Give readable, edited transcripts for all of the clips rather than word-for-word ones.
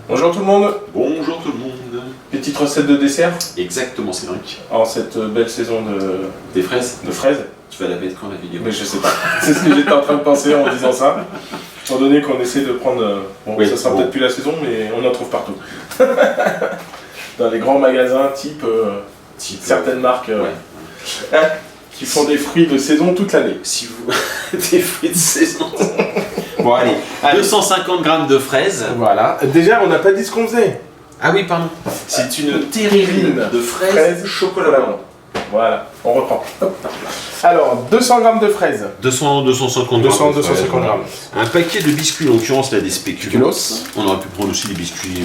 Bonjour tout le monde. Bonjour tout le monde. Petite recette de dessert Exactement, Cédric. en cette belle saison Des fraises. de fraises. Tu vas la mettre quand la vidéo? Mais je sais pas. C'est ce que j'étais en train de penser en disant ça. Étant donné qu'on essaie de prendre... Bon, Oui, ça sera bon. peut-être plus la saison, mais on en trouve partout. Dans les grands magasins type certaines marques Ouais. qui font des fruits de saison toute l'année. Si vous... des fruits de saison. Bon, allez. 250 grammes de fraises. Voilà. Déjà, on n'a pas dit ce qu'on faisait. Ah oui, pardon. C'est une terrine de fraises chocolat blanc. Voilà, on reprend. Hop. Alors, 200 grammes de fraises. 250 200, grammes. de fraises, 250 voilà. grammes. Un paquet de biscuits, en l'occurrence là des spéculoos. Spéculoos. On aurait pu prendre aussi des biscuits.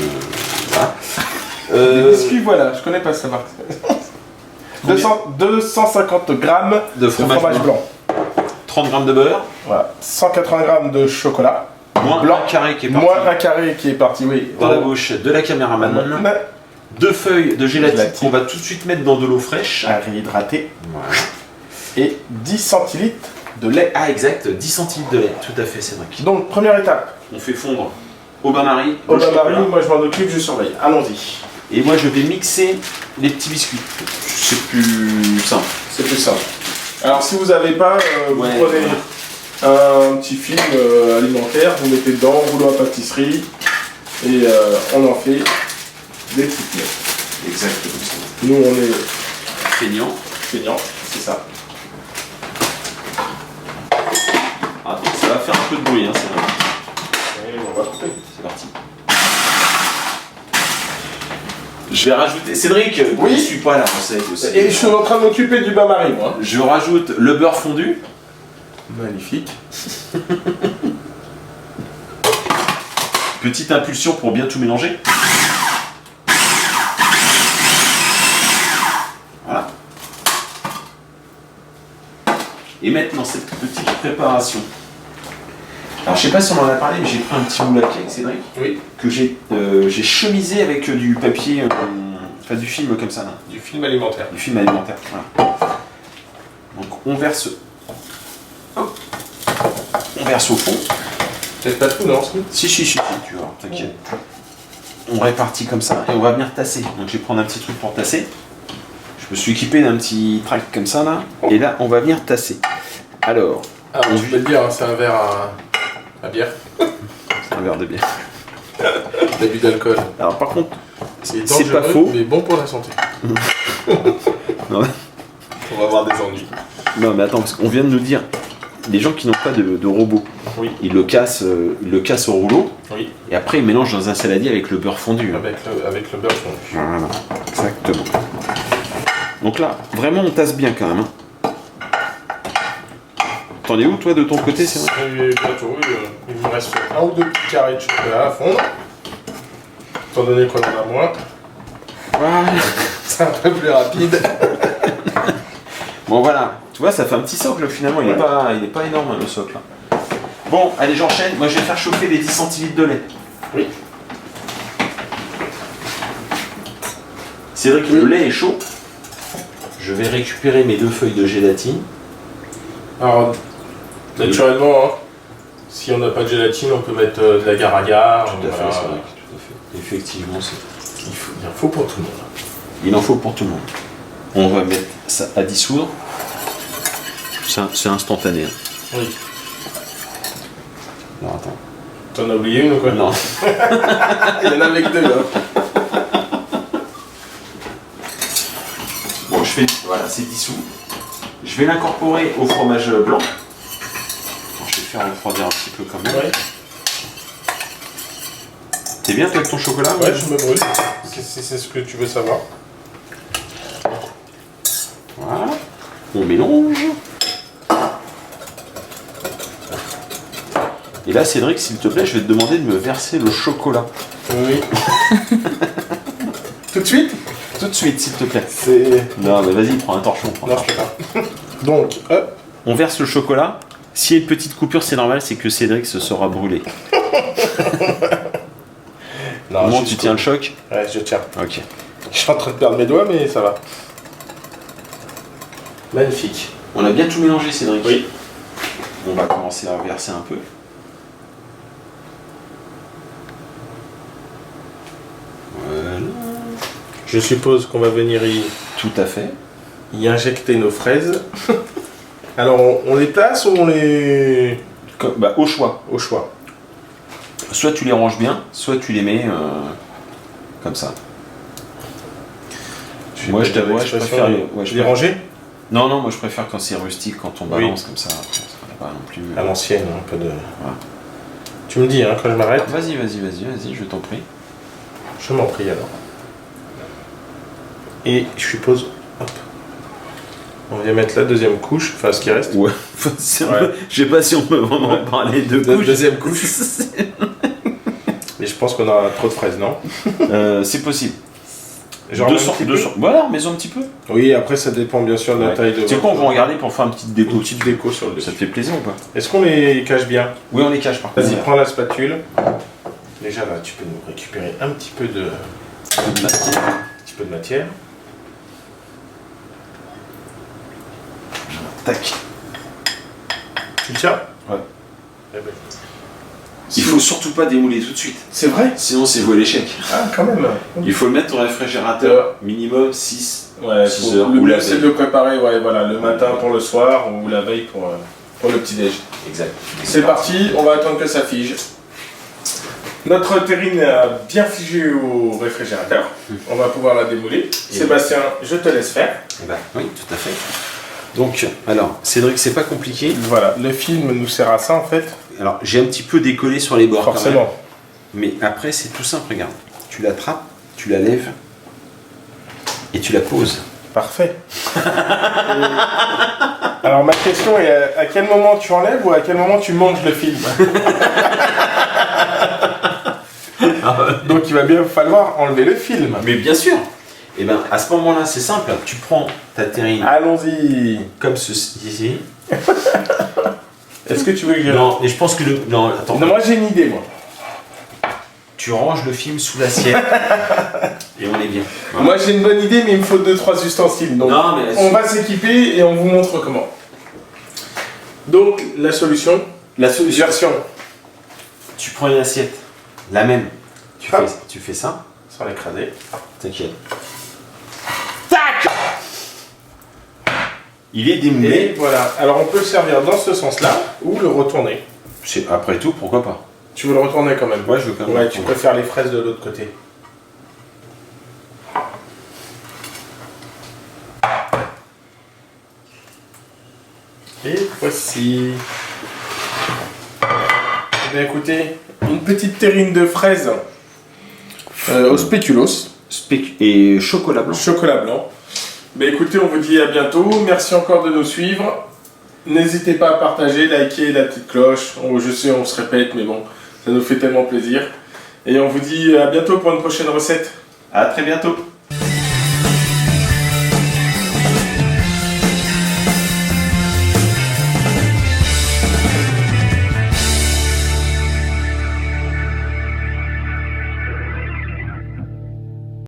Voilà. Des biscuits, voilà, je connais pas cette marque. 250 grammes De fromage blanc. 30 grammes de beurre. Voilà. 180 grammes de chocolat. Moins Blanc. un carré qui est parti Moins un carré qui est parti, oui. dans la bouche de la caméraman. 2 feuilles de gélatine qu'on va tout de suite mettre dans de l'eau fraîche. À réhydrater. Voilà. Et 10 centilitres de lait. Ah exact, 10 centilitres de lait, tout à fait, c'est vrai. Donc, première étape. On fait fondre au bain-marie, Au le chocolat. bain-marie, moi je m'en occupe, je surveille. Allons-y. Et moi je vais mixer les petits biscuits. C'est plus simple. C'est plus simple. Alors, si vous n'avez pas, vous Ouais. prenez un petit film alimentaire, vous mettez dedans, rouleau à pâtisserie, et on en fait des petites miettes. Exactement ça. Nous, on est Feignant. feignants, c'est ça. Attends, ça va faire un peu de bruit, hein, c'est vrai. Et on va couper. C'est parti. Je vais rajouter... Cédric, Oui. je ne suis pas la recette aussi. Et je suis en train de m'occuper du bain-marie, moi. Je rajoute le beurre fondu. Magnifique. Petite impulsion pour bien tout mélanger. Voilà. Et maintenant, cette petite préparation. Alors, je sais pas si on en a parlé, mais j'ai pris un petit moule à cake, Cédric, Oui. que j'ai chemisé avec du papier, enfin du film comme ça, là. Du film alimentaire. Du film alimentaire. Voilà. Donc, on verse. Hop. On verse au fond. Peut-être pas tout, non? Si, tu vois, t'inquiète. On répartit comme ça et on va venir tasser. Donc je vais prendre un petit truc pour tasser. Je me suis équipé d'un petit track comme ça là. Et là, on va venir tasser. Alors, Ah, je peux le dire, hein, c'est un verre à bière. un verre de bière. D'abus d'alcool. Alors par contre, C'est c'est pas dangereux, faux. mais bon pour la santé. Non, On va avoir des ennuis. non mais attends, parce qu'on vient de nous dire, les gens qui n'ont pas de robot, Oui. ils le cassent au rouleau. Oui. Et après ils mélangent dans un saladier avec le beurre fondu. hein. Avec le beurre fondu. Voilà, exactement. Donc là, vraiment on tasse bien quand même. hein. T'en es où toi de ton côté, c'est vrai? Et bientôt, il me reste un ou deux petits carrés de chocolat à fondre. Étant donné qu'on en a moins, Voilà. c'est un peu plus rapide. Bon voilà, tu vois, ça fait un petit socle finalement, il est pas énorme le socle. hein. Bon, allez, j'enchaîne. Moi je vais faire chauffer les 10 centilitres de lait. Oui. Cédric, le lait est chaud. Je vais récupérer mes 2 feuilles de gélatine. Alors, naturellement, hein, si on n'a pas de gélatine, on peut mettre de l'agar-agar. Tout à fait, voilà. c'est vrai, tout à fait. Effectivement, Il en faut pour tout le monde. il en faut pour tout le monde. On va mettre ça à dissoudre. C'est instantané. hein. Oui. Alors attends. T'en as oublié une ou quoi? Non. Il y en a avec deux, là. Bon, voilà, c'est dissous. Je vais l'incorporer au fromage blanc. Bon, je vais faire refroidir un petit peu quand même. Ouais. T'es bien toi avec ton chocolat? Ouais, je me brûle. C'est ce que tu veux savoir. Voilà. On mélange. Et là, Cédric, s'il te plaît, je vais te demander de me verser le chocolat. Oui. Tout de suite? Tout de suite, s'il te plaît. C'est... Non, mais vas-y, prends un torchon. Non, je peux pas. Donc, hop. On verse le chocolat. S'il y a une petite coupure, c'est normal, c'est que Cédric se sera brûlé. Non, Comment tu jusqu'au- tiens le choc? Ouais, je tiens. Ok. Je suis en train de perdre mes doigts, mais ça va. Magnifique. On a bien tout mélangé, Cédric. Oui. On va commencer à verser un peu. Je suppose qu'on va venir Tout à fait. y injecter nos fraises. Alors, on les place ou on les... Bah, au choix. Au choix. Soit tu les ranges bien, soit tu les mets comme ça. Moi, je t'avoue, je préfère les ranger. Non, moi je préfère quand c'est rustique, quand on balance comme ça. Ça pas non plus. À l'ancienne, un peu de. Voilà. Tu me dis hein, quand je m'arrête. Vas-y, je t'en prie. Je m'en prie alors. Et je suppose. Hop. On vient mettre la deuxième couche, enfin ce qui reste. Ouais. Je sais pas si on peut vraiment parler de couche. Deuxième couche. Mais je pense qu'on aura trop de fraises, non? C'est possible. Genre 200. Voilà, mais un petit peu. Oui, après ça dépend bien sûr de la taille de. C'est quoi, on va regarder pour faire une petite déco. Une petite déco sur le dessus. Ça te fait plaisir ou pas? Est-ce qu'on les cache bien? Oui, on les cache par contre. Vas-y, prends la spatule. Déjà là, tu peux nous récupérer un petit peu de matière. Tac. Tu le tiens? Ouais. Eh ben. Il faut surtout pas démouler tout de suite. C'est vrai? Sinon c'est voué l'échec. Ah, quand même. Il faut le mettre au réfrigérateur minimum 6 Ouais, 6 heures. Le Ou la mieux c'est veille. de le préparer voilà, le matin pour le soir ou la veille pour le petit-déj. Exact. C'est parti, on va attendre que ça fige. Notre terrine a bien figé au réfrigérateur. On va pouvoir la démouler. Sébastien, je te laisse faire. Oui, tout à fait. Donc, alors, Cédric, c'est pas compliqué. Voilà, le film nous sert à ça en fait. Alors, j'ai un petit peu décollé sur les bords. Forcément. Quand même. Mais après, c'est tout simple, regarde. Tu l'attrapes, tu la lèves et tu la poses. Parfait. Alors ma question est à quel moment tu enlèves ou à quel moment tu manges le film? Donc il va bien falloir enlever le film. Mais bien sûr. Et bien, à ce moment-là, c'est simple. Tu prends ta terrine Allons-y. comme ceci. Est-ce que tu veux que je... Non, mais je pense que non, attends. Non, moi j'ai une idée, moi. Tu ranges le film sous l'assiette et on est bien. Voilà. Moi j'ai une bonne idée, mais il me faut 2-3 ustensiles. Donc Non, mais on va s'équiper et on vous montre comment. Donc la solution, version tu prends une assiette, la même. Ah. Tu fais ça. sans l'écraser. T'inquiète. Tac. Il est Et démoulé. voilà. Alors on peut le servir dans ce sens-là ou le retourner. Après tout, pourquoi pas? Tu veux le retourner quand même? Ouais, je veux quand même. Ouais, tu préfères les fraises de l'autre côté. Et voici. Eh bien écoutez, une petite terrine de fraises au spéculoos. Et chocolat blanc. Chocolat blanc. Ben écoutez, on vous dit à bientôt. Merci encore de nous suivre. N'hésitez pas à partager, liker la petite cloche. Je sais, on se répète, mais bon, ça nous fait tellement plaisir. Et on vous dit à bientôt pour une prochaine recette. À très bientôt.